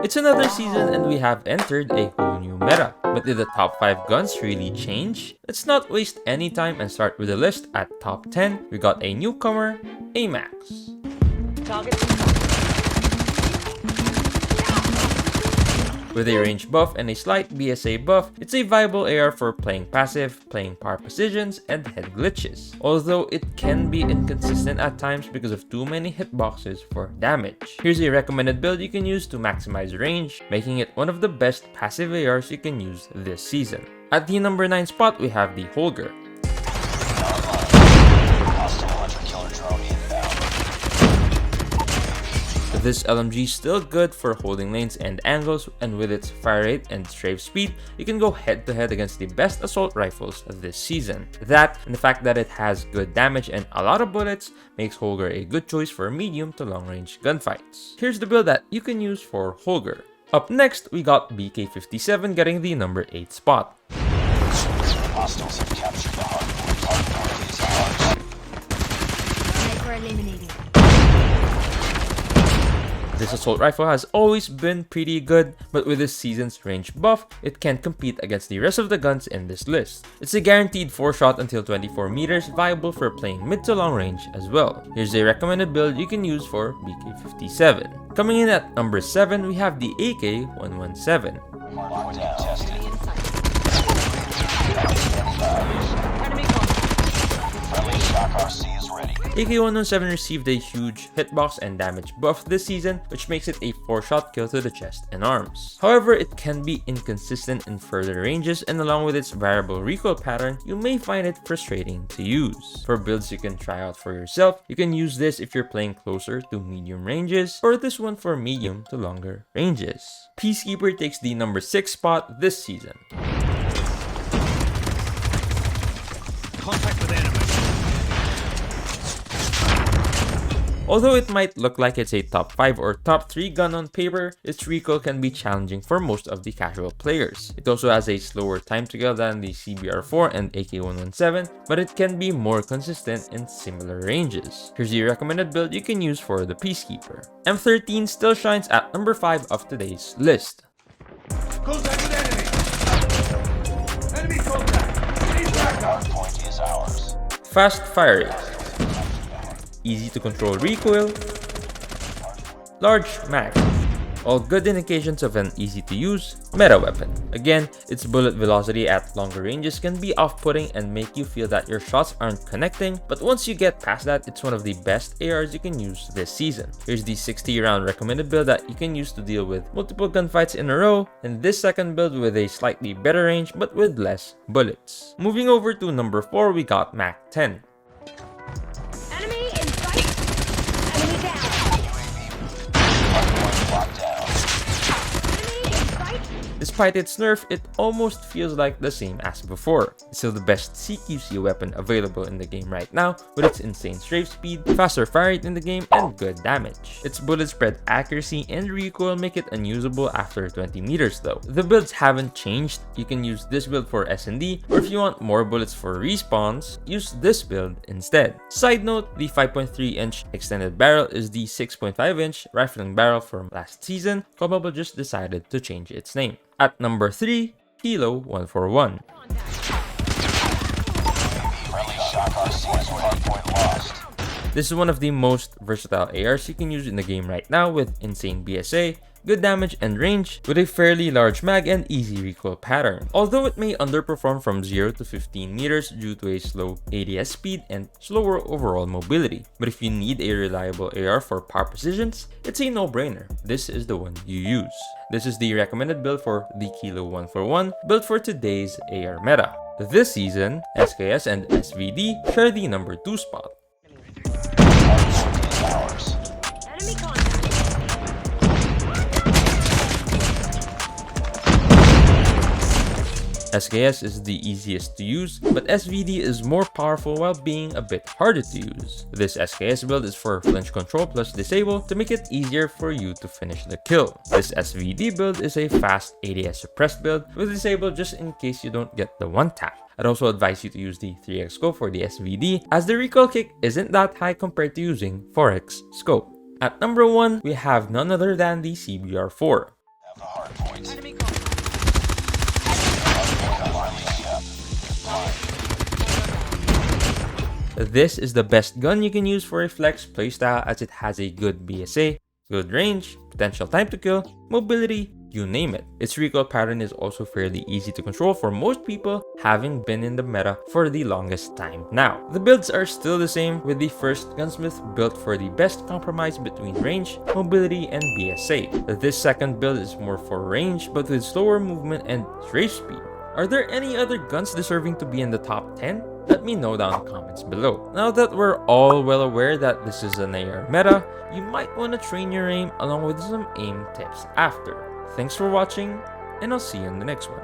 It's another season and we have entered a whole new meta. But did the top 5 guns really change? Let's not waste any time and start with the list. At top 10, we got a newcomer, AMAX. With a range buff and a slight BSA buff, it's a viable AR for playing passive, playing power precisions, and head glitches. Although it can be inconsistent at times because of too many hitboxes for damage. Here's a recommended build you can use to maximize range, making it one of the best passive ARs you can use this season. At the number 9 spot, we have the Holger. This LMG is still good for holding lanes and angles, and with its fire rate and strafe speed, you can go head to head against the best assault rifles this season. That, and the fact that it has good damage and a lot of bullets, makes Holger a good choice for medium to long range gunfights. Here's the build that you can use for Holger. Up next, we got BK57 getting the number 8 spot. Hostiles have captured the hardpoint. Sniper eliminated. This assault rifle has always been pretty good, but with this season's range buff, it can compete against the rest of the guns in this list. It's a guaranteed 4-shot until 24 meters, viable for playing mid to long range as well. Here's a recommended build you can use for BK57. Coming in at number 7, we have the AK-117. AK-117 received a huge hitbox and damage buff this season, which makes it a 4-shot kill to the chest and arms. However, it can be inconsistent in further ranges, and along with its variable recoil pattern, you may find it frustrating to use. For builds you can try out for yourself, you can use this if you're playing closer to medium ranges, or this one for medium to longer ranges. Peacekeeper takes the number 6 spot this season. Contact with enemy. Although it might look like it's a top 5 or top 3 gun on paper, its recoil can be challenging for most of the casual players. It also has a slower time to kill than the CBR4 and AK-117, but it can be more consistent in similar ranges. Here's the recommended build you can use for the Peacekeeper. M13 still shines at number 5 of today's list. Contact with enemy. Enemy contact. Need backup. Hardpoint is ours. Fast fire rate, easy to control recoil, large mag. All good indications of an easy to use meta weapon. Again, its bullet velocity at longer ranges can be off-putting and make you feel that your shots aren't connecting, but once you get past that, it's one of the best ARs you can use this season. Here's the 60 round recommended build that you can use to deal with multiple gunfights in a row, and this second build with a slightly better range but with less bullets. Moving over to number 4, we got MAC-10. Despite its nerf, it almost feels like the same as before. It's still the best CQC weapon available in the game right now, with its insane strafe speed, faster fire rate in the game, and good damage. Its bullet spread accuracy and recoil make it unusable after 20 meters though. The builds haven't changed. You can use this build for S&D, or if you want more bullets for respawns, use this build instead. Side note, the 5.3-inch extended barrel is the 6.5-inch rifling barrel from last season. COD just decided to change its name. At number 3, Kilo 141. This is one of the most versatile ARs you can use in the game right now, with insane BSA, good damage and range, with a fairly large mag and easy recoil pattern. Although it may underperform from 0 to 15 meters due to a slow ADS speed and slower overall mobility. But if you need a reliable AR for power precisions, it's a no-brainer. This is the one you use. This is the recommended build for the Kilo 141, built for today's AR meta. This season, SKS and SVD share the number 2 spot. Enemy contact. SKS is the easiest to use, but SVD is more powerful while being a bit harder to use. This SKS build is for flinch control plus disable to make it easier for you to finish the kill. This SVD build is a fast ADS suppressed build with disable just in case you don't get the one tap. I'd also advise you to use the 3x scope for the SVD, as the recoil kick isn't that high compared to using 4x scope. At number 1, we have none other than the CBR4. Enemy contact. This is the best gun you can use for a flex playstyle as it has a good BSA, good range, potential time to kill, mobility, you name it. Its recoil pattern is also fairly easy to control for most people, having been in the meta for the longest time now. The builds are still the same, with the first Gunsmith built for the best compromise between range, mobility, and BSA. This second build is more for range, but with slower movement and strafe speed. Are there any other guns deserving to be in the top 10? Let me know down in the comments below. Now that we're all well aware that this is an AR meta, you might want to train your aim along with some aim tips after. Thanks for watching, and I'll see you in the next one.